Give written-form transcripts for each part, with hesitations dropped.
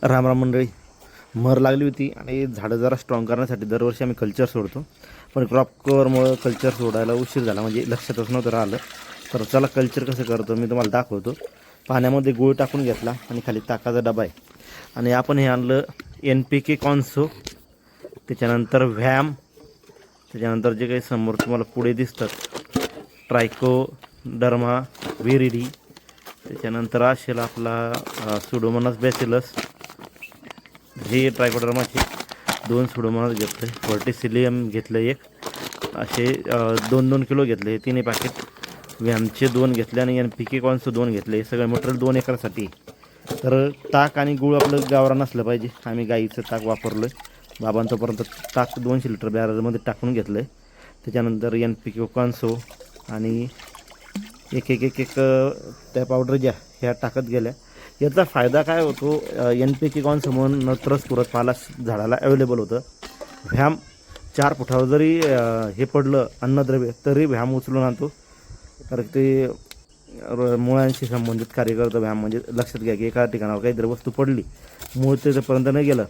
रामराम मंडळी. मर लागली होती आणि झाडं जरा स्ट्रॉंग करण्यासाठी दरवर्षी आम्ही कल्चर सोडतो, पण क्रॉप कवरमुळं कल्चर सोडायला उशीर झाला, म्हणजे लक्षातच नव्हतं राहिलं. तर चला कल्चर कसं करतो मी तुम्हाला दाखवतो. पाण्यामध्ये गूळ टाकून घेतला आणि खाली ताकाचा डबा आहे. आणि आपण हे आणलं NPK कॉन्सो, त्याच्यानंतर व्हॅम, त्याच्यानंतर जे काही समोर तुम्हाला पुढे दिसतात ट्रायकोडर्मा विरिडी, त्याच्यानंतर असेल आपला सुडोमोनास बॅसिलस, हे ट्रायकोडर्माचे 2 सुडोमोनास घेतले, व्हर्टिसिलियम घेतलं एक, असे 2-2 किलो घेतले हे तिन्ही पॅकेट. व्हॅमचे 2 घेतले आणि NPK कॉन्सो 2 घेतले. हे सगळं मटेरियल 2 एकरसाठी. तर ताक आणि गूळ आपलं गावरान असलं पाहिजे. आम्ही गाईचं ताक वापरलं आहे. बाबांतोपर्यंत ताक 200 लिटर बॅरलमध्ये टाकून घेतलं आहे. त्याच्यानंतर NPK कॉन्सो आणि एक त्या पावडर ज्या ह्या टाकत गेल्या. याचा फायदा काय होतो, NPK कॉन्सो म्हणून नत्रस पुरत पाला झाडाला अवेलेबल होतं. व्हॅम 4 फुटावर जरी हे पडलं अन्नद्रव्य तरी व्हॅम उचलून आणतो, कारण ते मुळांशी संबंधित कार्य करतं व्हॅम. म्हणजे लक्षात घ्या की एका ठिकाणावर काहीतरी वस्तू पडली, मूळ तिथपर्यंत नाही गेलं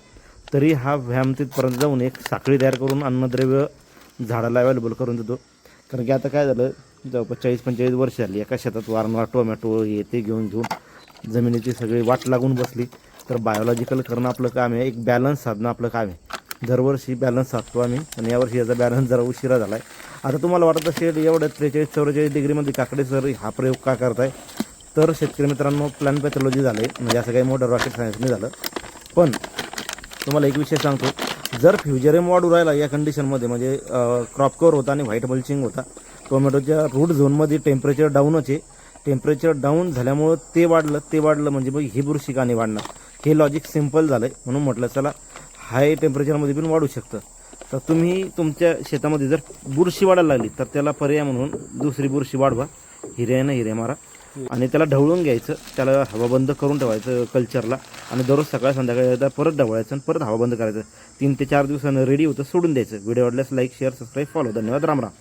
तरी हा व्हॅम तिथपर्यंत जाऊन एक साखळी तयार करून अन्नद्रव्य झाडाला अवेलेबल करून देतो. कारण की आता काय झालं, जवळपास 40-45 वर्ष झाली एका शेतात वारंवार टोमॅटो हे ते घेऊन जमिनीची सगळी वाट लागून बसली. तर बायोलॉजिकल करणं आपलं काम आहे, एक बॅलन्स साधणं आपलं काम आहे. दरवर्षी बॅलन्स साधतो आम्ही, आणि यावर्षी याचा बॅलन्स जरा उशिरा झाला आहे. आता तुम्हाला वाटत असेल एवढं 43-44 डिग्रीमध्ये काकडे सर हा प्रयोग का करताय, तर शेतकरी मित्रांनो प्लॅन पॅथॉलॉजी झालं आहे, म्हणजे असं काही मोठं रॉकेट सायन्स नाही झालं. पण तुम्हाला एक विषय सांगतो, जर फ्युजरेम वाढू राहिला या कंडिशनमध्ये, म्हणजे क्रॉप कवर होता आणि व्हाईट मल्चिंग होता, टोमॅटोच्या रूट झोनमध्ये टेम्परेचर डाऊनच आहे. टेम्परेचर डाऊन झाल्यामुळं ते वाढलं म्हणजे मग ही बुरशी का नाही वाढणार, हे लॉजिक सिम्पल झालं आहे. म्हणून म्हटलं चला हाय टेम्परेचरमध्ये पण वाढू शकतं. तर तुम्ही तुमच्या शेतामध्ये जर बुरशी वाढायला लागली तर त्याला पर्याय म्हणून दुसरी बुरशी वाढवा, हिरे मारा, आणि त्याला ढवळून घ्यायचं, त्याला हवा बंद करून ठेवायचं कल्चरला, आणि दररोज सकाळ संध्याकाळी परत ढवळायचं आणि परत हवा बंद करायचं. 3 ते 4 दिवसानं रेडी होतं, सोडून द्यायचं. व्हिडिओ आवडल्यास लाईक, शेअर, सबस्क्राईब, फॉलो. धन्यवाद. राम राम.